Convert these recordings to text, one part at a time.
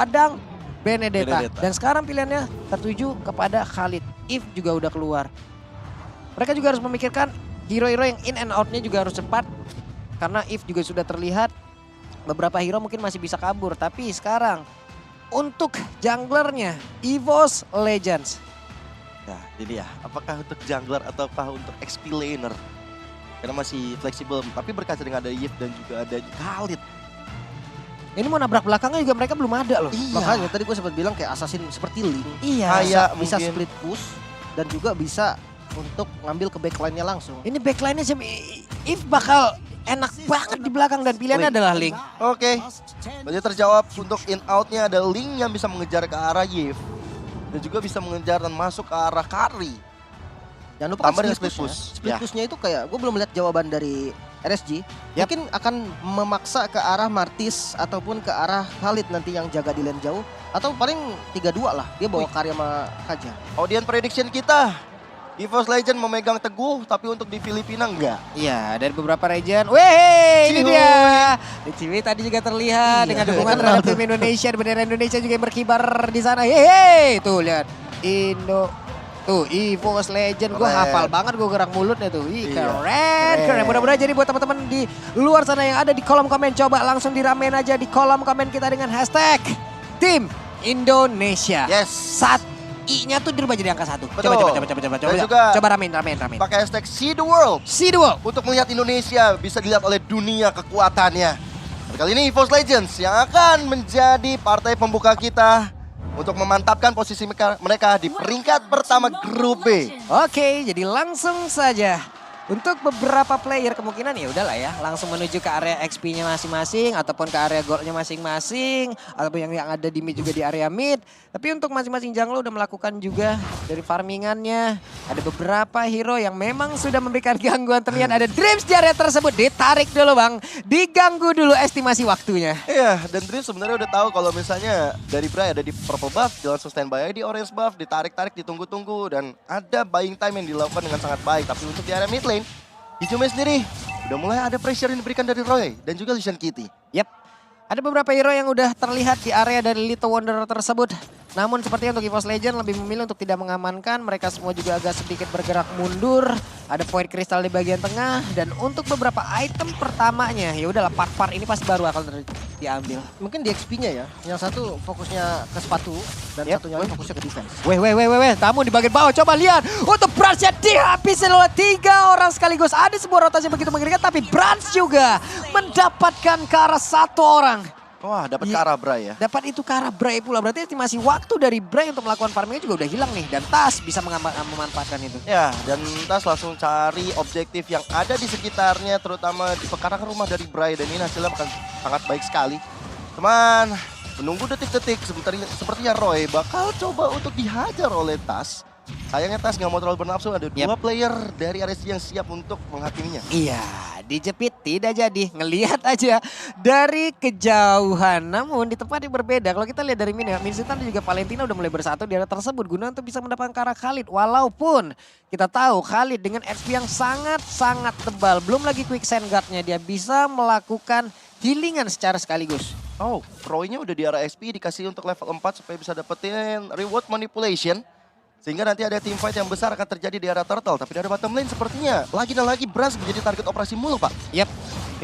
kadang Benedetta. Benedetta. Dan sekarang pilihannya tertuju kepada Khalid. If juga udah keluar. Mereka juga harus memikirkan hero-hero yang in and out-nya juga harus cepat. Karena If juga sudah terlihat beberapa hero mungkin masih bisa kabur. Tapi sekarang untuk junglernya EVOS Legends. Nah, ini ya, apakah untuk jungler ataukah untuk XP laner? Karena masih fleksibel, tapi berkaca dengan ada Yves dan juga ada Khalid. Ini mau nabrak belakangnya juga mereka belum ada loh. Iya. Makanya tadi gue sempat bilang kayak assassin seperti Link. Iya. Kayak Bisa mungkin split push dan juga bisa untuk ngambil ke backline-nya langsung. Ini backline-nya sih If bakal enak banget di belakang dan pilihannya Link. adalah Link. Oke, berarti terjawab untuk in out-nya ada Link yang bisa mengejar ke arah Yves. Dan juga bisa mengejar dan masuk ke arah Kari. Jangan lupa Tambah dengan split split push. push. Split Ya. push-nya itu kayak gue belum lihat jawaban dari RSG. Mungkin akan memaksa ke arah Martis ataupun ke arah Khalid nanti yang jaga di lane jauh. Atau paling 3-2 lah, dia bawa Karya sama Kaja. Audience prediction kita, EVOS Legend memegang teguh, tapi untuk di Filipina enggak. Iya, dari beberapa region. Weh, ini Cihuy. dia. Di Ciwi tadi juga terlihat Iya, dengan dukungan kenal terhadap tuh. tim Indonesia. Bendera Indonesia juga yang berkibar di sana. Hehe, tuh lihat. Indo. Tuh, EVOS Legend. Gue Keren. hafal banget gue gerak mulutnya tuh. Ih, Iya. keren, keren. Mudah-mudahan jadi buat teman-teman di luar sana yang ada di kolom komen. Coba langsung diramein aja di kolom komen kita dengan hashtag Tim Indonesia. Yes. Saat I-nya tuh dirubah jadi angka 1. Betul. Coba. Dan juga- Coba ramein. Pakai hashtag See the World See the world. untuk melihat Indonesia bisa dilihat oleh dunia kekuatannya. Dan kali ini EVOS Legends yang akan menjadi partai pembuka kita untuk memantapkan posisi mereka di peringkat pertama grup B. Oke, jadi langsung saja. Untuk beberapa player kemungkinan ya udahlah ya, langsung menuju ke area XP-nya masing-masing ataupun ke area gold-nya masing-masing ataupun yang ada di mid juga di area mid. Tapi untuk masing-masing jungler udah melakukan juga dari farmingannya. Ada beberapa hero yang memang sudah memberikan gangguan terlihat. Ada Dreams di area tersebut, ditarik dulu Bang. Diganggu dulu estimasi waktunya. Iya, dan Dream sebenarnya udah tahu kalau misalnya dari Bray ada di purple buff, dia langsung standby di orange buff, ditarik-tarik, ditunggu-tunggu, dan ada buying time yang dilakukan dengan sangat baik. Tapi untuk di area mid lane, Hijaume sendiri udah mulai ada pressure yang diberikan dari Roy dan juga Lucian Kitty. Yap, ada beberapa hero yang udah terlihat di area dari Little Wanderer tersebut. Namun sepertinya untuk EVOS Legend lebih memilih untuk tidak mengamankan. Mereka semua juga agak sedikit bergerak mundur. Ada Void Crystal di bagian tengah. Dan untuk beberapa item pertamanya, ya udahlah part-part ini pasti baru akan diambil. Mungkin di XP-nya ya. Yang satu fokusnya ke sepatu dan Yep. satunya lagi fokusnya ke defense. Weh, tamu di bagian bawah. Coba lihat. Untuk Brans-nya dihabisin oleh 3 orang sekaligus. Ada sebuah rotasi begitu mengerikan. Tapi Brans juga mendapatkan ke arah 1 orang. Wah, dapat Iya. ke arah Bray ya. Dapat itu ke arah Bray pula. Berarti estimasi waktu dari Bray untuk melakukan farmingnya juga udah hilang nih. Dan Tas bisa memanfaatkan itu. Ya, dan Tas langsung cari objektif yang ada di sekitarnya, terutama di pekarangan rumah dari Bray. Dan ini hasilnya akan sangat baik sekali. Cuman, menunggu detik-detik, sepertinya Roy bakal coba untuk dihajar oleh Tas. Sayangnya Tas nggak mau terlalu bernafsu, ada 2 player dari RSG yang siap untuk menghakiminya. Iya, dijepit tidak jadi. Ngelihat aja dari kejauhan. Namun di tempat yang berbeda. Kalau kita lihat dari Minsitan dan juga Valentina udah mulai bersatu di area tersebut. Guna untuk bisa mendapatkan ke arah Khalid. Walaupun kita tahu Khalid dengan XP yang sangat-sangat tebal. Belum lagi quick send guard-nya. Dia bisa melakukan healingan secara sekaligus. Oh, Roy-nya udah di arah SP dikasih untuk level 4 supaya bisa dapetin reward manipulation. Sehingga nanti ada team fight yang besar akan terjadi di area turtle. Tapi dari bottom lane sepertinya lagi dan lagi Brans menjadi target operasi mulu, Pak. Yap,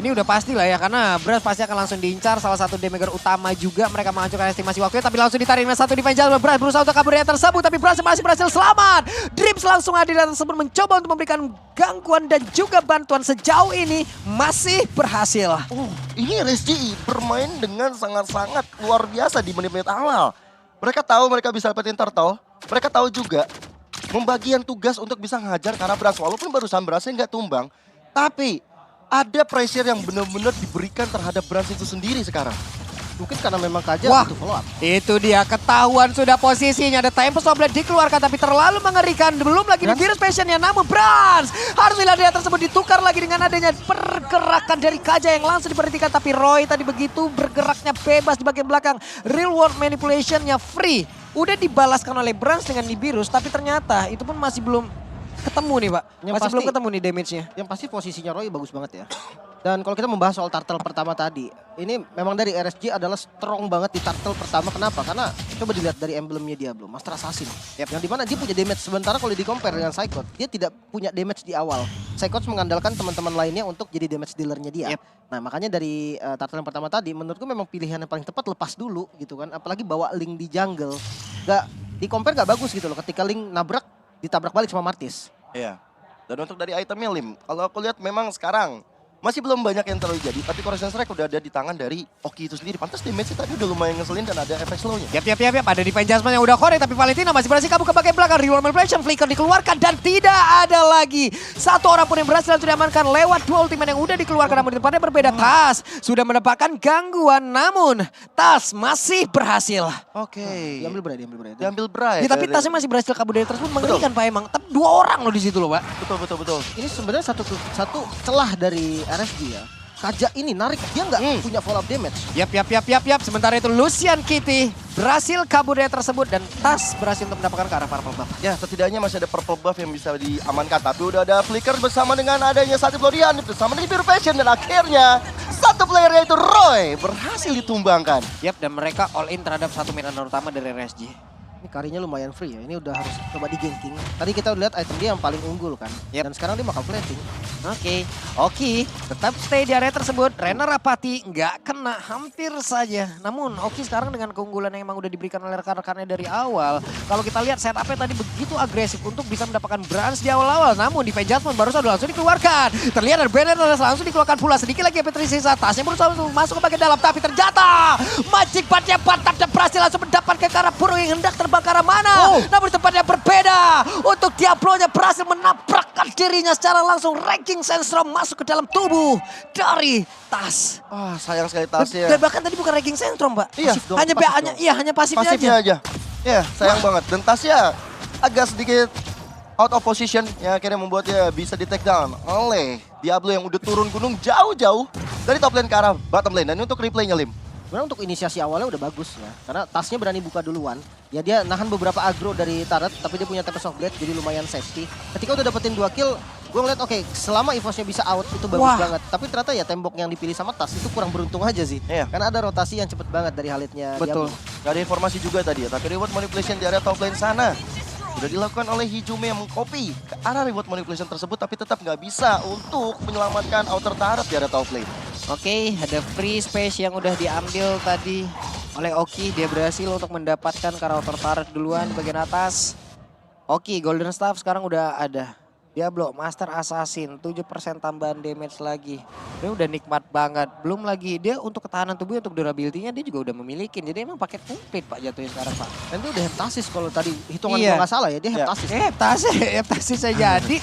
ini udah pasti lah ya. Karena Brans pasti akan langsung diincar. Salah satu damager utama juga. Mereka menghancurkan estimasi waktunya. Tapi langsung ditarik dengan 1 defense jalur. Brans berusaha untuk kabur dari tersebut. Tapi Brans masih berhasil selamat. Dreams langsung hadir dan tersebut mencoba untuk memberikan gangguan dan juga bantuan. Sejauh ini masih berhasil. Ini RSG bermain dengan sangat-sangat luar biasa di menit-menit awal. Mereka tahu mereka bisa dapetin turtle. Mereka tahu juga membagian tugas untuk bisa ngajar karena Brans. Walaupun barusan Bransnya nggak tumbang. Tapi ada pressure yang benar-benar diberikan terhadap Brans itu sendiri sekarang. Mungkin karena memang Kaja Wah. butuh follow up. Itu dia, ketahuan sudah posisinya. Ada Tempest Blade dikeluarkan tapi terlalu mengerikan. Belum lagi di virus passionnya, namun Brans harus lihat dia tersebut ditukar lagi dengan adanya pergerakan dari Kaja yang langsung diperhentikan. Tapi Roy tadi begitu bergeraknya bebas di bagian belakang. Real world manipulationnya free. Udah dibalaskan oleh Brans dengan Nibiru's, tapi ternyata itu pun masih belum ketemu nih Pak. Yang Masih pasti- belum ketemu nih damage-nya. Yang pasti posisinya Roy bagus banget ya. Dan kalau kita membahas soal turtle pertama tadi, ini memang dari RSG adalah strong banget di turtle pertama. Kenapa? Karena coba dilihat dari emblemnya Diablo, Master Assassin. Yang dimana dia punya damage, sementara kalau di compare dengan Psychot, dia tidak punya damage di awal. Psychot mengandalkan teman-teman lainnya untuk jadi damage dealernya dia. Nah makanya dari turtle yang pertama tadi, menurutku memang pilihan yang paling tepat lepas dulu gitu kan. Apalagi bawa Link di jungle, di compare gak bagus gitu loh. Ketika Link nabrak, ditabrak balik sama Martis. Iya. Dan untuk dari itemnya Lim, kalau aku lihat memang sekarang masih belum banyak yang terlalu jadi, tapi Corrosion Strike udah ada di tangan dari Oki itu sendiri. Pantas damage-nya tadi udah lumayan ngeselin dan ada efek slow-nya. Yap. Ada Divine Judgment yang udah korek, tapi Valentina masih berhasil kabur ke bagian belakang. Reward Manipulation, Flicker dikeluarkan dan tidak ada lagi satu orang pun yang berhasil untuk diamankan lewat dua ultimate yang udah dikeluarkan. Namun di tempatnya berbeda, Tas sudah mendapatkan gangguan, namun Tas masih berhasil. Oke. Diambil Bray. Diambil Bray. Ya, tapi Tasnya masih berhasil kabur dari tersebut, mengerikan Pak emang. Tapi dua orang loh di situ loh, Pak. Betul. Ini sebenarnya satu celah dari RSG ya. Kaja ini narik, dia nggak punya follow up damage. Yap. Sementara itu Lucian Kitty berhasil kabur dari tersebut dan Tas berhasil untuk mendapatkan ke arah purple buff. Ya, setidaknya masih ada purple buff yang bisa diamankan. Tapi udah ada flicker bersama dengan adanya satu Florian, bersama dengan Pure Passion. Dan akhirnya satu player yaitu Roy berhasil ditumbangkan. Yap, dan mereka all in terhadap satu mid laner utama dari RSG. Ini karinya lumayan free ya, ini udah harus coba di ganking. Tadi kita lihat item dia yang paling unggul kan. Dan sekarang dia bakal plating. Oki tetap stay di area tersebut. Rena Rapati nggak kena hampir saja. Namun Oki sekarang dengan keunggulan yang emang udah diberikan oleh rekan-rekannya dari awal. Kalau kita lihat setupnya tadi begitu agresif untuk bisa mendapatkan Brans di awal-awal. Namun di Judgment baru saja langsung dikeluarkan. Terlihat ada banner langsung dikeluarkan pula. Sedikit lagi MP tersisa. Tasnya berusaha untuk masuk ke bagian dalam. Tapi ternyata Magic Batnya patah dan berhasil langsung mendapatkan ke arah burung yang hendak terbang ke arah mana. Namun di tempat yang berbeda. Untuk Diablo-nya berhasil menabrakkan dirinya secara langsung. Ranking Sandstorm masuk ke dalam tubuh dari Tas. Wah, sayang sekali Tasnya. Dan bahkan tadi bukan Ranking Sandstorm, Pak. Iya, hanya pasifnya aja. Ya, sayang banget. Dan Tasya agak sedikit out of position yang akhirnya membuat dia bisa di take down oleh Diablo yang udah turun gunung jauh-jauh dari top lane ke arah bottom lane. Dan untuk replaynya Lim, sebenarnya untuk inisiasi awalnya udah bagus ya. Karena Tasnya berani buka duluan. Ya dia nahan beberapa aggro dari turret, tapi dia punya Tempest of Blade jadi lumayan safety. Ketika udah dapetin 2 kill, gue ngeliat oke, selama EVOS-nya bisa out itu bagus banget. Tapi ternyata ya tembok yang dipilih sama Tas itu kurang beruntung aja sih. Karena ada rotasi yang cepet banget dari Halidnya. Betul. Gak ada informasi juga tadi ya, tapi reward manipulation di area top lane sana sudah dilakukan oleh Hijume yang mengcopy ke arah reward manipulation tersebut, tapi tetap nggak bisa untuk menyelamatkan outer turret di area top lane. Oke, ada free space yang udah diambil tadi oleh Oki. Dia berhasil untuk mendapatkan karakter turret duluan di bagian atas. Oki, Golden Staff sekarang udah ada. Diablo, Master Assassin, 7% tambahan damage lagi. Dia udah nikmat banget. Belum lagi dia untuk ketahanan tubuhnya, untuk durability-nya dia juga udah memiliki. Jadi emang paket komplit Pak jatuhnya sekarang Pak. Dan dia udah heptasis kalau tadi hitungan gue nggak salah ya, dia heptasis. Heptasis aja jadi.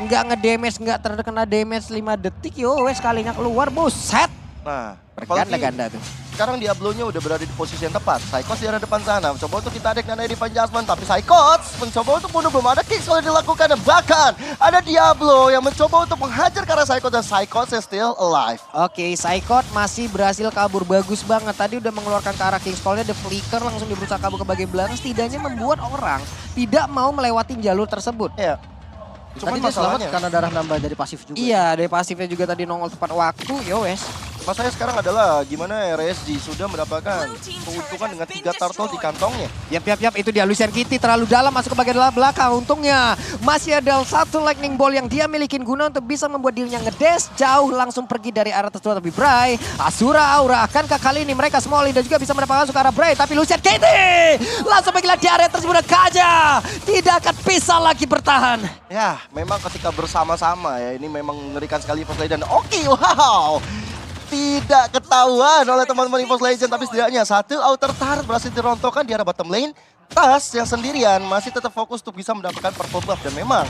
Nggak ngedamage, nggak terkena damage 5 detik. Yo wes sekalinya keluar, buset. Nah, berganda-ganda tuh. Sekarang Diablo-nya udah berada di posisi yang tepat. Psychos di arah depan sana, mencoba untuk kita adek dan Divine Judgment. Tapi Psychos mencoba untuk bunuh, belum ada kick kalau dilakukan. Dan bahkan ada Diablo yang mencoba untuk menghajar ke arah Psychos. Dan Psychos is still alive. Oke, Psychot masih berhasil kabur. Bagus banget. Tadi udah mengeluarkan ke arah King's Call-nya. The Flicker langsung berusaha kabur ke bagian belakang. Setidaknya membuat orang tidak mau melewati jalur tersebut. Iya. Cuman dia selamat karena darah nambah dari pasif juga. Iya, dari pasifnya juga tadi nongol tepat waktu. Yo wes. Masalahnya sekarang adalah gimana RSG sudah mendapatkan keuntungan dengan 3 turtle di kantongnya. Yap, itu dia Lucian Kitty terlalu dalam masuk ke bagian belakang. Untungnya masih ada satu lightning ball yang dia milikin guna untuk bisa membuat dirinya ngedash jauh langsung pergi dari arah tersebut. Tapi Bray, Asura Aura, akankah kali ini mereka semua dan juga bisa mendapatkan masuk ke arah Bray. Tapi Lucian Kitty langsung pergilah di area tersebut. Kaja tidak akan bisa lagi bertahan. Ya, memang ketika bersama-sama ya ini memang mengerikan sekali Evos Legend. Oke, wow. Tidak ketahuan oleh teman-teman Evos Legend, tapi setidaknya satu outer turret berhasil dirontokkan di arah bottom lane. Tas yang sendirian masih tetap fokus untuk bisa mendapatkan purple buff, dan memang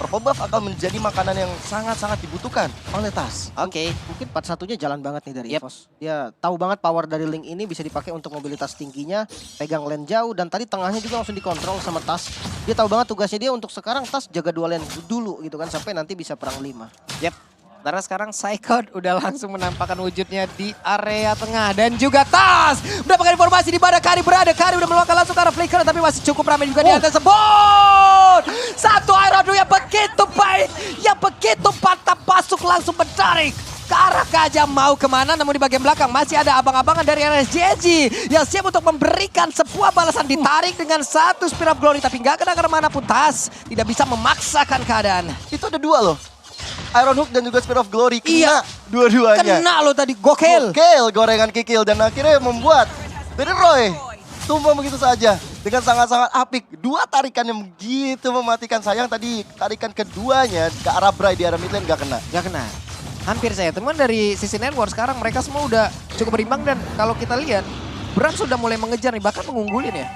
purple buff akan menjadi makanan yang sangat-sangat dibutuhkan oleh Tas. Oke. Mungkin part satunya jalan banget nih dari EVOS. Dia tahu banget power dari Link ini bisa dipakai untuk mobilitas tingginya, pegang lane jauh, dan tadi tengahnya juga langsung dikontrol sama Tas. Dia tahu banget tugasnya dia untuk sekarang Tas jaga 2 lane dulu gitu kan, sampai nanti bisa perang 5. Yap. Karena sekarang Psychot udah langsung menampakkan wujudnya di area tengah. Dan juga Tas mendapatkan informasi di mana Kari berada. Kari udah meluangkan langsung ke arah Flicker, tapi masih cukup ramai juga di atas tersebut. Satu Iron yang begitu baik, yang begitu mantap, pas langsung menarik ke arah Kaja. Mau kemana, namun di bagian belakang masih ada abang-abangan dari RSJJ yang siap untuk memberikan sebuah balasan. Ditarik dengan satu Spear of Glory, tapi nggak kena kemana pun. Tas tidak bisa memaksakan keadaan. Itu ada dua loh. Iron Hook dan juga Spear of Glory kena Iya. dua-duanya. Kena lo tadi, gokil. Gokil gorengan kikil dan akhirnya membuat dari Roy tumbang begitu saja dengan sangat-sangat apik. Dua tarikan yang begitu mematikan. Sayang tadi tarikan keduanya ke arah Bray di arah mid lane gak kena. Gak kena. Hampir saya. Teman dari sisi network sekarang mereka semua udah cukup berimbang. Dan kalau kita lihat, Brand sudah mulai mengejar nih, bahkan mengunggulin ya.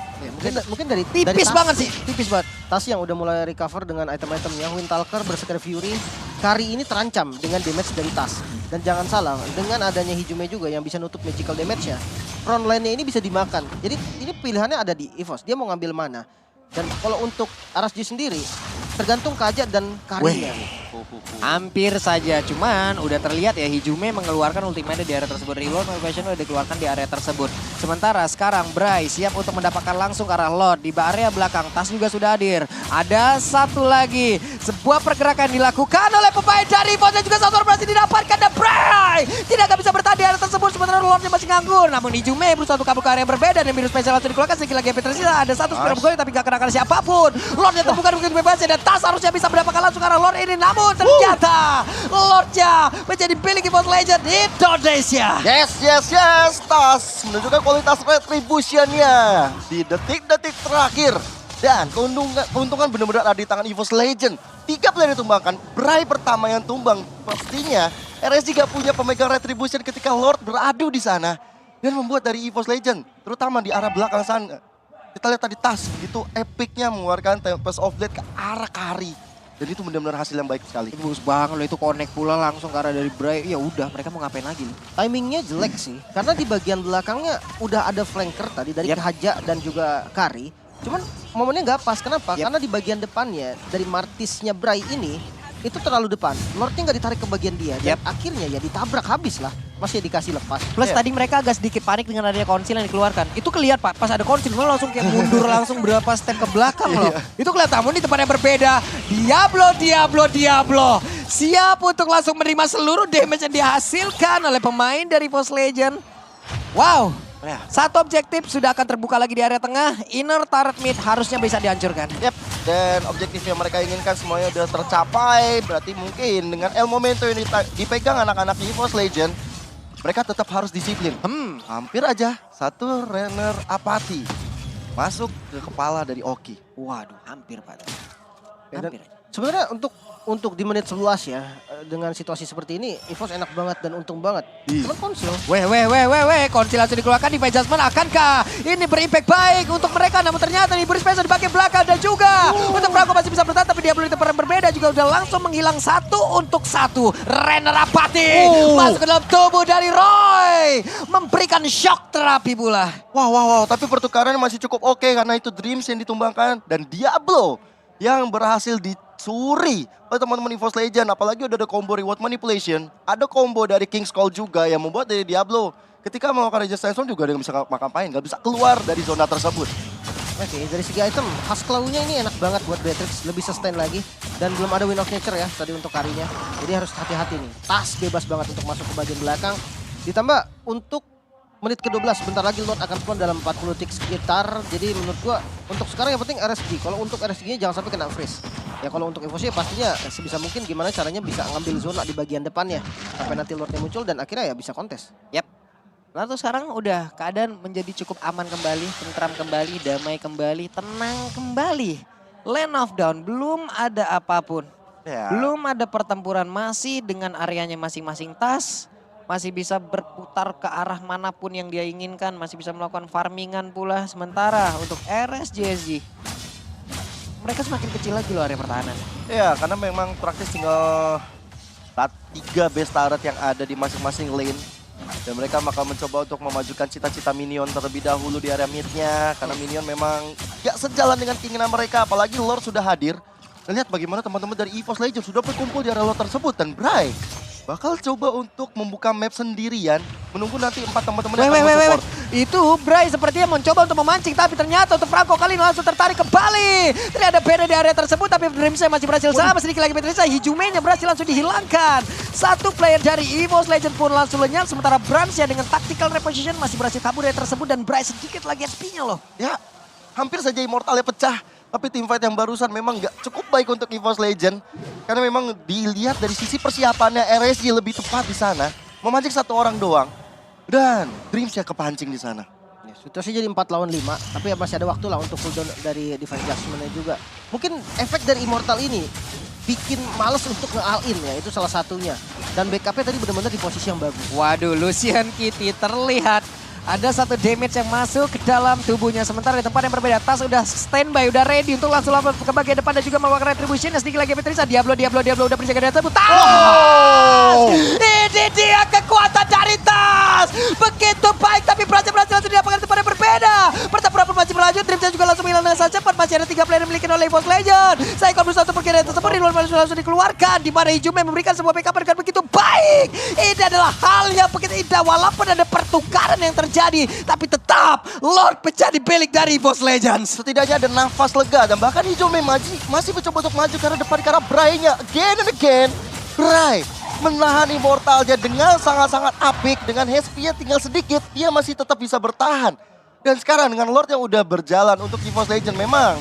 Mungkin dari Tipis Tas. banget sih, tipis banget. Tas yang udah mulai recover dengan item-itemnya, Windtalker, Berserker Fury, Kari ini terancam dengan damage dari Tas. Dan jangan salah, dengan adanya Hijume juga yang bisa nutup magical damage-nya, front line-nya ini bisa dimakan. Jadi ini pilihannya ada di EVOS, dia mau ngambil mana. Dan kalau untuk RSG sendiri, tergantung Kaja dan Karinya. Hampir saja, cuman udah terlihat ya Hijume mengeluarkan ultimate di area tersebut. Reload Motivation udah dikeluarkan di area tersebut. Sementara sekarang Bray siap untuk mendapatkan langsung ke arah Lord. Di area belakang Tas juga sudah hadir. Ada satu lagi, sebuah pergerakan dilakukan oleh pemain dari EVOS dan juga satu berhasil didapatkan. Dan Bray tidak akan bisa bertahan di area tersebut, sementara Lordnya masih nganggur. Namun Hijume berusaha untuk kabur ke area yang berbeda dan biru spesial langsung dikeluarkan. Sekali lagi tersisa ada satu Spear of Glory tapi gak kena siapapun. Lordnya temukan begitu bebasnya dan Tas harusnya bisa mendapatkan langsung ke arah Lord ini. Namun ternyata Lordnya menjadi milik EVOS Legend Indonesia. Yes. Tas menunjukkan kualitas retribution-nya di detik-detik terakhir. Dan keuntungan benar-benar ada di tangan EVOS Legend. 3 player ditumbangkan, Bray pertama yang tumbang. Pastinya RSG gak punya pemegang retribution ketika Lord beradu di sana. Dan membuat dari EVOS Legend, terutama di arah belakang sana. Kita lihat tadi Tas begitu epicnya mengeluarkan Tempest of Blade ke arah Kari. Dan itu benar-benar hasil yang baik sekali. Itu bagus banget loh, itu connect pula langsung ke arah dari Bray. Ya udah, mereka mau ngapain lagi nih? Timingnya jelek sih, karena di bagian belakangnya udah ada flanker tadi dari Yep. Kaja dan juga Kari. Cuman momennya nggak pas, kenapa? Yep. Karena di bagian depannya dari Martisnya Bray ini itu terlalu depan. Lordnya nggak ditarik ke bagian dia dan akhirnya ya ditabrak habis lah. Masih dikasih lepas. Plus tadi mereka agak sedikit panik dengan adanya konsil yang dikeluarkan. Itu kelihatan Pak, pas ada konsil mereka langsung kayak mundur langsung berapa step ke belakang loh. Itu kelihatan, namun di tempat yang berbeda. Diablo. Siap untuk langsung menerima seluruh damage yang dihasilkan oleh pemain dari EVOS Legend. Wow. Satu objektif sudah akan terbuka lagi di area tengah. Inner turret mid harusnya bisa dihancurkan. Yep, dan objektif yang mereka inginkan semuanya udah tercapai. Berarti mungkin dengan El Momento yang dipegang anak-anak EVOS Legend, mereka tetap harus disiplin. Hampir aja satu Renner Apathy masuk ke kepala dari Oki. Waduh, hampir Pak. Dan Hampir. sebenarnya untuk di menit 11 ya, dengan situasi seperti ini, EVOS enak banget dan untung banget. Cuman konsil. Konsil langsung dikeluarkan di Judgment. Akankah ini berimpact baik untuk mereka? Namun ternyata diberi space di bagian belakang dan juga untuk Braco masih bisa bertahan. Tapi dia belum di tempat yang berbeda juga udah langsung menghilang satu untuk satu. Renner Apathy masuk ke dalam tubuh dari Roy. Memberikan shock terapi pula. Wow. Tapi pertukaran masih cukup oke karena itu Dreams yang ditumbangkan. Dan Diablo yang berhasil dicuri oleh teman-teman EVOS Legend. Apalagi udah ada combo reward manipulation. Ada combo dari King's Call juga yang membuat dari Diablo ketika melakukan resistance juga dia nggak bisa ngapain. Nggak bisa keluar dari zona tersebut. Oke, dari segi item, khas claw-nya ini enak banget buat Beatrix. Lebih sustain lagi. Dan belum ada Wind of Nature ya tadi untuk Karinya. Jadi harus hati-hati nih. Tas bebas banget untuk masuk ke bagian belakang. Ditambah untuk menit ke-12, sebentar lagi Lord akan spawn dalam 40 tick sekitar. Jadi menurut gua untuk sekarang yang penting RSG. Kalau untuk RSG-nya jangan sampai kena freeze. Ya kalau untuk EVOS pastinya sebisa mungkin gimana caranya bisa ngambil zona di bagian depannya. Sampai nanti Lordnya muncul dan akhirnya ya bisa kontes. Yap. Lalu sekarang udah keadaan menjadi cukup aman kembali, tentram kembali, damai kembali, tenang kembali. Land of Dawn belum ada apapun. Ya. Belum ada pertempuran, masih dengan areanya masing-masing Tas. Masih bisa berputar ke arah manapun yang dia inginkan. Masih bisa melakukan farmingan pula. Sementara untuk RSJSG, mereka semakin kecil lagi loh area pertahanan. Ya, karena memang praktis tinggal 3 base turret yang ada di masing-masing lane. Dan mereka bakal mencoba untuk memajukan cita-cita minion terlebih dahulu di area mid-nya. Karena minion memang gak sejalan dengan keinginan mereka. Apalagi Lord sudah hadir. Dan lihat bagaimana teman-teman dari EVOS Legends sudah berkumpul di area Lord tersebut. Dan Bray bakal coba untuk membuka map sendirian. Menunggu nanti 4 teman-teman yang akan support. Itu Bray sepertinya mencoba untuk memancing, tapi ternyata untuk Franco kali ini langsung tertarik kembali. Ternyata beda di area tersebut, tapi Dreamsnya masih berhasil sama. Sedikit lagi Petrisa, Hijume-nya berhasil langsung dihilangkan. Satu player dari EVOS Legend pun langsung lenyap, sementara Brams ya dengan tactical reposition masih berhasil kabur dari tersebut, dan Bray sedikit lagi SP-nya loh. Ya, hampir saja Immortalnya pecah. Tapi teamfight yang barusan memang nggak cukup baik untuk EVOS Legend. Karena memang dilihat dari sisi persiapannya RSG lebih tepat di sana. Memancing satu orang doang. Dan Dreams ya kepancing di sana. Ya, situasi jadi 4 lawan 5, tapi ya masih ada waktu lah untuk cooldown dari Divine Judgment-nya juga. Mungkin efek dari Immortal ini bikin males untuk nge-all in ya, itu salah satunya. Dan backupnya tadi benar-benar di posisi yang bagus. Waduh, Lucian Kitty terlihat ada satu damage yang masuk ke dalam tubuhnya. Sementara di tempat yang berbeda, Tas udah standby, udah ready untuk langsung lompat ke bagian depan dan juga melakukan retribution. Sedikit lagi Petrisa, Diablo udah berjaga dari tersebut. Tas! Ini dia kekuatan dari Tas! Begitu baik, tapi berhasil langsung didapatkan di tempat yang berbeda. Pertempuran pun masih berlanjut, Dreamsnya juga langsung hilang dengan sangat cepat. Masih ada 3 player yang dimiliki oleh EVOS Legend. Saikon berusaha untuk pergi dari tersebut, Ridwan langsung dikeluarkan. Di mana Hijume memberikan sebuah backup dengan begitu baik. Ini adalah hal yang begitu indah, walaupun ada pertukaran yang terjadi, tapi tetap Lord menjadi milik dari EVOS Legends. Setidaknya ada nafas lega dan bahkan Hijume masih mencoba untuk maju karena depan karena Bray-nya again and again. Bray menahan Immortalnya dengan sangat-sangat apik, dengan HP-nya tinggal sedikit, dia masih tetap bisa bertahan. Dan sekarang dengan Lord yang udah berjalan untuk EVOS Legend memang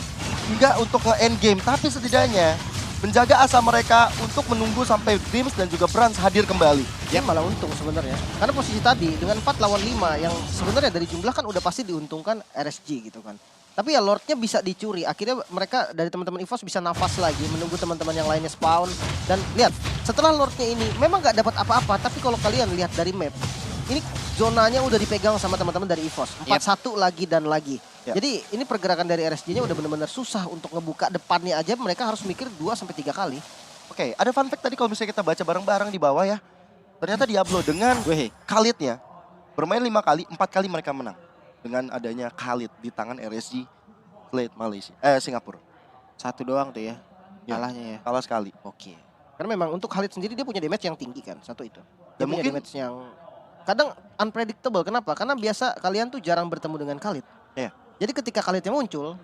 nggak untuk nge-end game, tapi setidaknya menjaga asa mereka untuk menunggu sampai Dreams dan juga Brans hadir kembali. Dia malah untung sebenarnya. Karena posisi tadi dengan 4 lawan 5 yang sebenarnya dari jumlah kan udah pasti diuntungkan RSG gitu kan. Tapi ya Lordnya bisa dicuri. Akhirnya mereka dari teman-teman EVOS bisa nafas lagi menunggu teman-teman yang lainnya spawn. Dan lihat setelah Lordnya ini memang nggak dapat apa-apa. Tapi kalau kalian lihat dari map, ini zonanya udah dipegang sama teman-teman dari EVOS. 4-1 lagi dan lagi. Yep. Jadi ini pergerakan dari RSG-nya udah benar-benar susah untuk ngebuka depannya aja. Mereka harus mikir 2-3 kali. Oke, ada fun fact tadi kalau misalnya kita baca bareng-bareng di bawah ya. Ternyata Diablo dengan Khalid-nya bermain 5 kali, 4 kali mereka menang. Dengan adanya Khalid di tangan RSG Singapura. Satu doang tuh ya, Ya, kalahnya ya. kalah sekali. Oke. Karena memang untuk Khalid sendiri dia punya damage yang tinggi kan, satu itu. Dia Dan punya mungkin damage yang kadang unpredictable. Kenapa? Karena biasa kalian tuh jarang bertemu dengan Khalid. Iya. Jadi ketika Khalidnya muncul,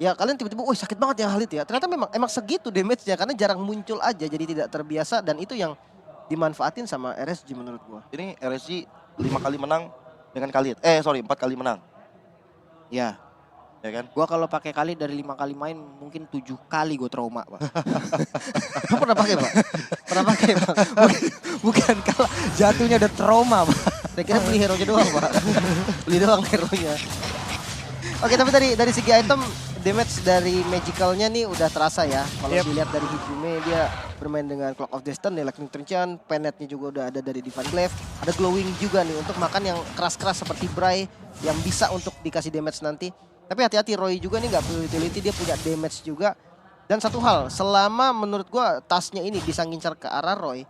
ya kalian tiba-tiba, wih sakit banget ya Khalid ya. Ternyata emang segitu damage-nya karena jarang muncul aja, jadi tidak terbiasa dan itu yang dimanfaatin sama RSG menurut gua. Ini RSG 5 kali menang dengan Khalid. 4 kali menang. Ya, Ya kan? Gua kalau pakai kali dari 5 kali main mungkin 7 kali gue trauma, Pak. kamu pernah pakai Pak? Pernah pakai Pak? Bukan kalah, jatuhnya udah trauma, Pak. Saya kira beli hero-nya doang Pak. Beli doang hero-nya. Oke, tapi dari segi item, damage dari Magicalnya nih udah terasa ya. Kalau dilihat dari Hijume, dia bermain dengan Clock of Destiny, Lightning Trenchant, Penetnya juga udah ada dari Divine Glaive. Ada Glowing juga nih untuk makan yang keras-keras seperti Bray yang bisa untuk dikasih damage nanti. Tapi hati-hati, Roy juga nih nggak perlu utility, dia punya damage juga. Dan satu hal, selama menurut gua tasnya ini bisa ngincar ke arah Roy,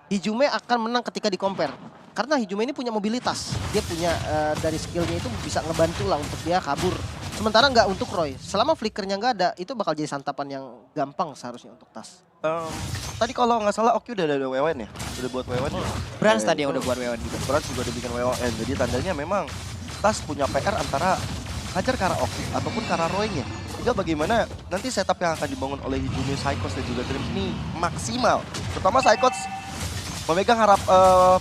Hijume akan menang ketika di compare. Karena Hijume ini punya mobilitas. Dia punya dari skillnya itu bisa ngebantu lah untuk dia kabur. Sementara nggak untuk Roy. Selama flickernya nggak ada, itu bakal jadi santapan yang gampang seharusnya untuk tas. Tadi kalau nggak salah Oki udah ada WWN ya? Udah buat WWN ya? Brans tadi yang udah buat WWN juga. Brans juga udah bikin WWN. Jadi tandanya memang Tas punya PR antara hajar ke arah Oki ataupun ke arah Roy-nya. Tinggal bagaimana nanti setup yang akan dibangun oleh Hijume, Psychos dan juga Dreams ini maksimal. Terutama Psychos memegang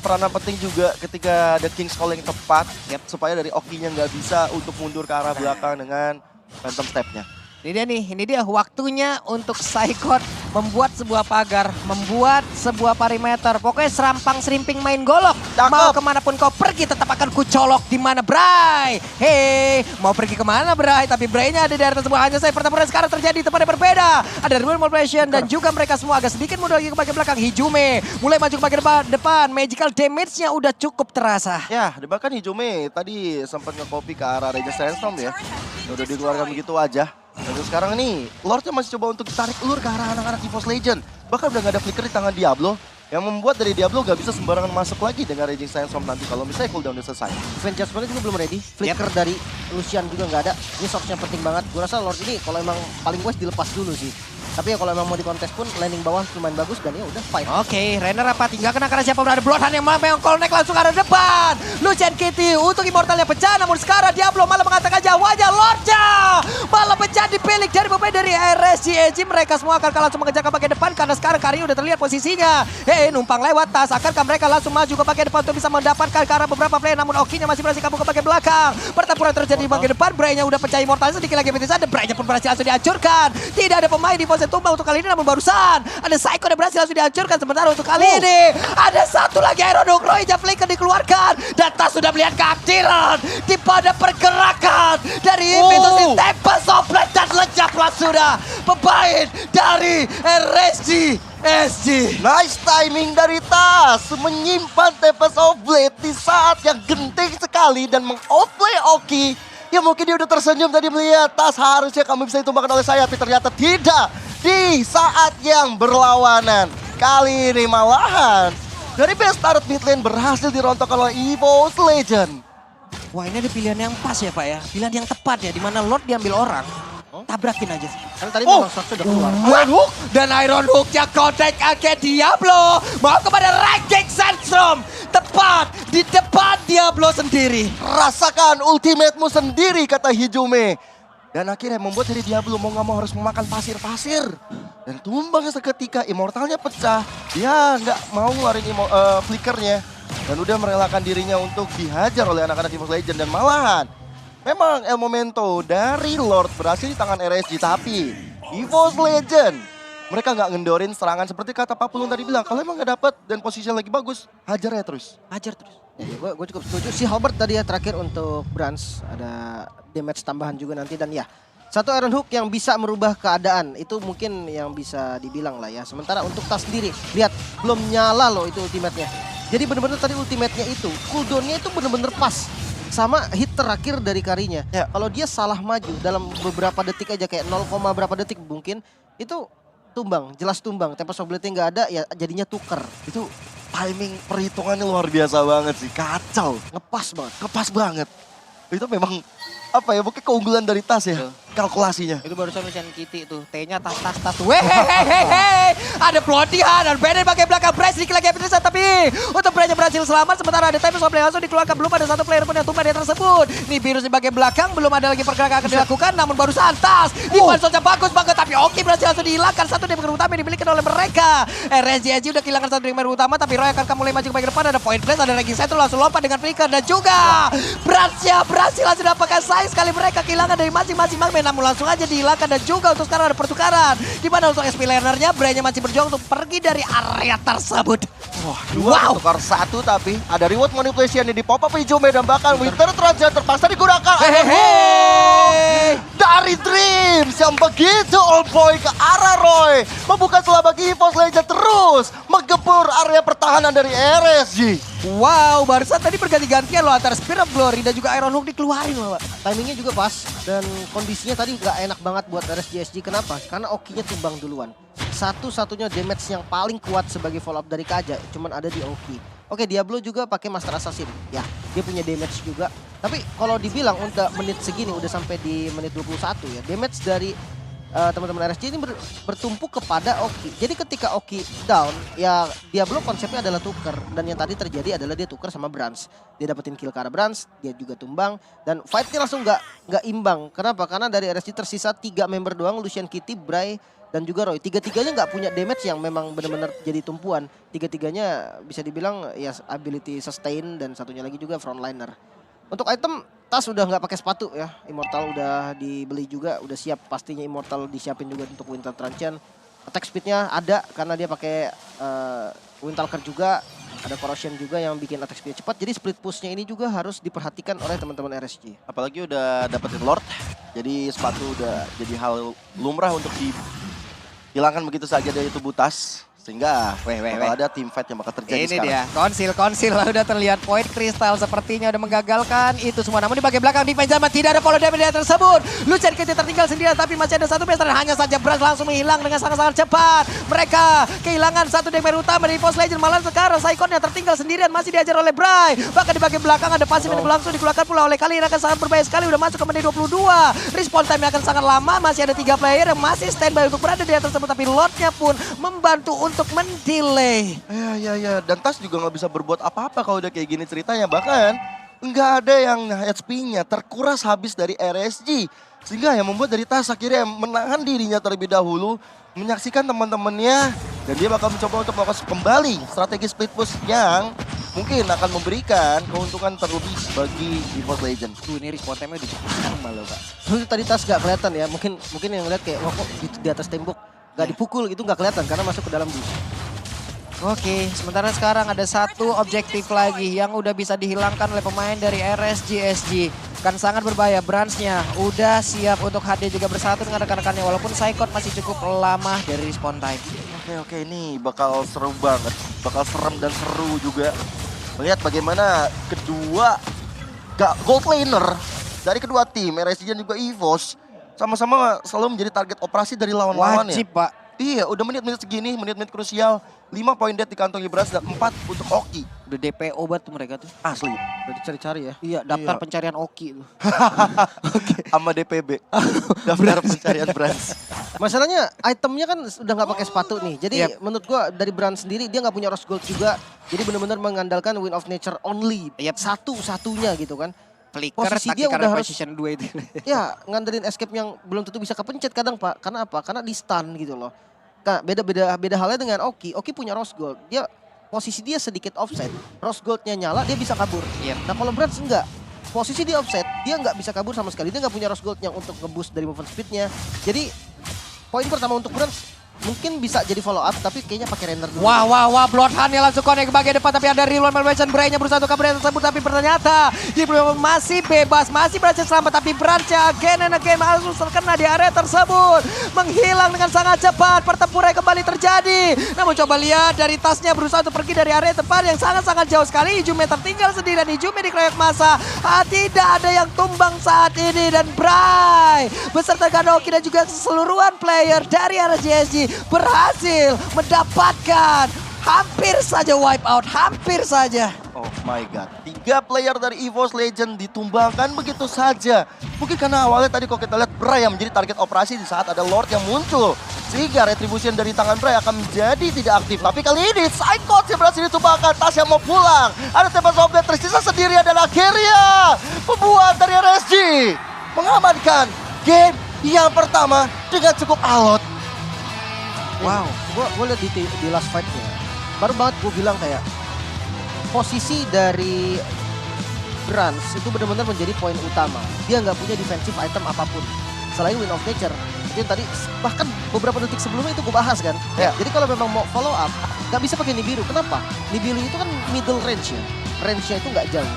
peranan penting juga ketika ada King's Call yang tepat. Supaya dari Oki-nya nggak bisa untuk mundur ke arah belakang dengan Phantom Step-nya. Ini dia waktunya untuk Saikot membuat sebuah pagar, membuat sebuah perimeter. Pokoknya serampang-serimping main golok. Cakep. Mau kemanapun kau pergi tetap akan kucolok di mana Bray. Hei, mau pergi kemana Bray? Tapi Bray-nya ada di area tersebut. Hanya saya pertempuran sekarang terjadi di tempat yang berbeda. Ada Remote Manipulation dan juga mereka semua agak sedikit mundur lagi ke bagian belakang. Hijume mulai maju ke bagian depan. Magical damage-nya udah cukup terasa. Ya, bahkan Hijume tadi sempat nge-copy ke arah Raging Sandstorm ya. Udah dikeluarkan begitu aja. Dan sekarang nih, Lordnya masih coba untuk tarik ulur ke arah anak-anak EVOS Legend. Bahkan udah gak ada flicker di tangan Diablo. Yang membuat dari Diablo gak bisa sembarangan masuk lagi dengan Raging Sandstorm nanti kalau misalnya cooldown udah selesai. Event Judgment juga belum ready. Flicker dari Lucian juga nggak ada. Ini source-nya penting banget. Gue rasa Lord ini kalau emang paling wise dilepas dulu sih. Tapi ya kalau emang mau dikontes pun landing bawah lumayan bagus dan ya udah fight. Oke, Renner apa tinggalkan karena siapa berada Bloodhound yang memang connect langsung ke arah depan. Lucian Kitty untuk Immortalnya pecah, namun sekarang Diablo malah mengatakan wajah Lordnya malah pecah dipilih dari pemain dari RSG Eji. Mereka semua akan langsung mengejar ke bagian depan karena sekarang Karin udah terlihat posisinya. Numpang lewat tas, akankah mereka langsung maju ke bagian depan untuk bisa mendapatkan ke arah beberapa player, namun Oki-nya masih berhasil kabur ke bagian belakang. Pertempuran terjadi di bagian depan, Bray-nya udah pecah Immortal sedikit lagi Betis, dan Bray-nya pun berhasil langsung dihancurkan. Tidak ada pemain di posisi tumbang untuk kali ini, namun barusan ada Psycho yang berhasil langsung dihancurkan. Sementara untuk kali ini ada satu lagi Iron Hook, Roy Flicker dikeluarkan dan Tas sudah melihat keakhiran di pada pergerakan dari Invitus Tempest of Blade dan lenyaplah sudah pemain dari RSG SG. Nice timing dari Tas menyimpan Tempest of Blade di saat yang genting sekali dan meng-outplay Oki. Ya mungkin dia udah tersenyum tadi melihat Tas harusnya kamu bisa ditumbangkan oleh saya, tapi ternyata tidak. Di saat yang berlawanan. Kali ini malahan dari best turret mid lane berhasil dirontokkan oleh EVO's Legend. Wah, ini ada pilihan yang pas ya Pak ya. Pilihan yang tepat ya, dimana Lord diambil orang. Tabrakin aja. Karena tadi memang shot sudah keluar. Iron Hook dan Iron Hook-nya kontak ke Diablo. Mau kepada Ranking Sandstrom. Tepat di depan Diablo sendiri. Rasakan ultimate-mu sendiri, kata Hijume. Dan akhirnya membuat dari Diablo mau nggak mau harus memakan pasir-pasir. Dan tumbangnya seketika, Immortalnya pecah. Dia nggak mau ngeluarin flickernya. Dan udah merelakan dirinya untuk dihajar oleh anak-anak EVO's Legend. Dan malahan, memang El Momento dari Lord berhasil di tangan RSG. Tapi EVO's Legend, mereka nggak ngendorin serangan seperti kata Pak Pulung tadi bilang. Kalau emang nggak dapet dan posisinya lagi bagus, hajar ya terus. Hajar terus. Ya, gue cukup setuju. Si Halbert tadi ya terakhir untuk Brans. Ada damage tambahan juga nanti. Dan ya, satu Iron Hook yang bisa merubah keadaan. Itu mungkin yang bisa dibilang lah ya. Sementara untuk Tas sendiri, lihat belum nyala loh itu ultimate-nya. Jadi bener-bener tadi ultimate-nya itu, cooldown-nya itu bener-bener pas. Sama hit terakhir dari Karinya. Ya. Kalau dia salah maju dalam beberapa detik aja, kayak 0, berapa detik mungkin, itu tumbang, jelas tumbang. Tempest of Blade-nya nggak ada, ya jadinya tuker. Itu timing perhitungannya luar biasa banget sih, kacau. Ngepas banget. Kepas banget. Itu memang apa ya, mungkin keunggulan dari Tas ya, kalkulasinya. Itu barusan Lucian Kitty tuh, T-nya tas. Wehehehehe. Ada pelatihan dan Bennett pakai belakang Bryce sedikit lagi episode, tapi untuk Bryce berhasil selamat. Sementara ada Tempest of Blade langsung dikeluarkan, belum ada satu player pun yang tumbang dia tersebut. Nih virus di bagian belakang, belum ada lagi pergerakan akan dilakukan, namun barusan Tas di shotnya bagus banget, tapi Oki berhasil langsung dihilangkan. Satu dari pemain utama yang dimiliki oleh mereka. RSG udah kehilangan satu dari pemain utama, tapi Roy akan mulai maju ke bagian depan. Ada point place, ada ranking satu langsung lompat dengan flicker, dan juga Bransnya berhasil langsung dapatkan sayang sekali mereka kehilangan dari masing-masing main, namun langsung aja dihilangkan. Dan juga untuk sekarang ada pertukaran, di mana untuk SP lanernya Bray-nya masih berjuang untuk pergi dari area tersebut. Wow, tukar satu tapi ada reward manipulation yang di pop up Hijume dan bahkan Winter Transit terpaksa digunakan. Dari Dreams yang begitu old boy ke arah Roy, membuka celah bagi EVO's Legend terus menggempur area pertahanan dari RSG. Wow, barusan tadi berganti-gantian loh antara Spear of Glory dan juga Iron Hook dikeluarin loh Pak. Timingnya juga pas dan kondisinya tadi nggak enak banget buat RSG. Kenapa? Karena Oki-nya tumbang duluan. Satu-satunya damage yang paling kuat sebagai follow up dari Kaja cuman ada di Oki. Oke, Diablo juga pakai Master Assassin. Ya, dia punya damage juga. Tapi kalau dibilang untuk menit segini udah sampai di menit 21 ya. Damage dari teman-teman RSG ini bertumpu kepada Oki. Jadi ketika Oki down, ya Diablo konsepnya adalah tuker. Dan yang tadi terjadi adalah dia tuker sama Brans. Dia dapetin kill ke arah Brans, dia juga tumbang. Dan fightnya langsung nggak imbang. Kenapa? Karena dari RSG tersisa 3 member doang, Lucian Kitty, Bray, dan juga Roy. Tiga-tiganya nggak punya damage yang memang benar-benar jadi tumpuan. Tiga-tiganya bisa dibilang ya ability sustain dan satunya lagi juga frontliner. Untuk item, Tas udah nggak pakai sepatu ya. Immortal udah dibeli juga, udah siap. Pastinya Immortal disiapin juga untuk Winter Truncheon. Attack speednya ada karena dia pakai Windtalker juga. Ada Corrosion juga yang bikin attack speed cepat. Jadi split pushnya ini juga harus diperhatikan oleh teman-teman RSG. Apalagi udah dapetin Lord, jadi sepatu udah jadi hal lumrah untuk dihilangkan begitu saja dari tubuh Tas. Sehingga Weh. bakal ada team fight yang bakal terjadi Ini sekarang. dia, konsil lah udah terlihat poin kristal sepertinya udah menggagalkan itu semua. Namun di bagian belakang defense Zaman tidak ada follow damage tersebut. Lucian Kitty tertinggal sendirian tapi masih ada satu base hanya saja Brans langsung menghilang dengan sangat-sangat cepat. Mereka kehilangan satu damage utama dari Force Legend, malah sekarang Saikon yang tertinggal sendirian masih diajar oleh Bray. Bahkan di bagian belakang ada pasif yang langsung dikeluarkan pula oleh Kali, akan sangat berbahaya sekali, udah masuk ke menit 22. Respawn time akan sangat lama, masih ada 3 player yang masih standby untuk berada di atas tersebut tapi Lordnya pun membantu untuk mendelay. Ya. Dan Tas juga nggak bisa berbuat apa-apa kalau udah kayak gini ceritanya. Bahkan nggak ada yang HP-nya terkuras habis dari RSG. Sehingga yang membuat dari Tas akhirnya menahan dirinya terlebih dahulu. Menyaksikan teman-temannya. Dan dia bakal mencoba untuk melakukan kembali strategi split push yang mungkin akan memberikan keuntungan terlebih bagi EVOS Legend. Ini respawn time-nya udah cukup lama loh, Pak. Dulu tadi Tas gak kelihatan ya, mungkin yang lihat kayak kok di atas tembok gak dipukul gitu nggak kelihatan karena masuk ke dalam bus. Oke, sementara sekarang ada satu objektif lagi yang udah bisa dihilangkan oleh pemain dari RSGSG. Kan sangat berbahaya, Bransnya udah siap untuk HD juga bersatu dengan rekan-rekannya. Walaupun Saikot masih cukup lama dari respawn time. Oke, ini bakal seru banget. Bakal serem dan seru juga. Melihat bagaimana kedua gold laner dari kedua tim, RSG dan juga EVOS, sama-sama selalu menjadi target operasi dari lawan-lawannya. Wajib, Pak. Iya, udah menit-menit segini, menit-menit krusial. 5 poin dead di kantongnya Brans dan 4 untuk Oki. Udah DPO banget tuh mereka tuh. Asli. Udah dicari-cari ya. Iya, daftar Iya. pencarian Oki tuh. Sama DPB. Daftar pencarian Brans. Masalahnya itemnya kan udah nggak pakai sepatu nih. Jadi Yep. menurut gua dari brand sendiri dia nggak punya rose gold juga. Jadi benar-benar mengandalkan Wind of Nature only. Yep. Satu-satunya gitu kan. Flicker, Posisi dia tactical udah harus- reposition 2 itu. Ya ngandelin escape yang belum tentu bisa kepencet kadang Pak. Karena apa? Karena di stun gitu loh. Nah, beda halnya dengan Oki. Oki punya rose gold. Dia posisi dia sedikit offset. Rose goldnya nyala dia bisa kabur. Yep. Nah kalau Brands enggak. Posisi dia offset, dia nggak bisa kabur sama sekali. Dia nggak punya rose gold yang untuk nge-boost dari movement speednya. Jadi poin pertama untuk Brands mungkin bisa jadi follow up, tapi kayaknya pakai render dulu. Wah, Bloodhound yang langsung connect ke bagian depan. Tapi ada Reload Malvation, Bray-nya berusaha untuk kabur tersebut. Tapi ternyata dia belum masih bebas, masih berhasil selamat. Tapi Branch-nya again and again langsung terkena di area tersebut. Menghilang dengan sangat cepat, pertempuran kembali terjadi. Namun coba lihat dari tasnya berusaha untuk pergi dari area tempat yang sangat-sangat jauh sekali. Ijume tertinggal sendirian, Ijume dikeroyok masa. Tidak ada yang tumbang saat ini. Dan Bray beserta Ganoki dan juga keseluruhan player dari RSGSG berhasil mendapatkan hampir saja wipe out, hampir saja. Oh my god. 3 player dari EVOS Legend ditumbangkan begitu saja. Mungkin karena awalnya tadi kalau kita lihat Bray yang menjadi target operasi di saat ada Lord yang muncul. Sehingga retribution dari tangan Bray akan menjadi tidak aktif. Tapi kali ini Psychot yang berhasil ditumbangkan. Tas yang mau pulang. Ada Tempest of Death tersisa sendirian dan akhirnya pembuat dari RSG mengamankan game yang pertama dengan cukup alot. Wow, gua lihat di last fight-nya. Baru banget gue bilang kayak posisi dari Brands itu benar-benar menjadi poin utama. Dia nggak punya defensive item apapun selain Wind of Nature. Itu yang tadi bahkan beberapa detik sebelumnya itu gue bahas kan. Ya. Jadi kalau memang mau follow up nggak bisa pakai Nibiru. Kenapa? Nibiru itu kan middle range ya. Range-nya itu nggak jauh.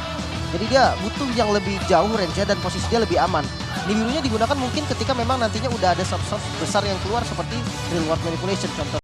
Jadi dia butuh yang lebih jauh range-nya dan posisi dia lebih aman. Nibirunya digunakan mungkin ketika memang nantinya udah ada sub besar yang keluar seperti Real World Manipulation contoh.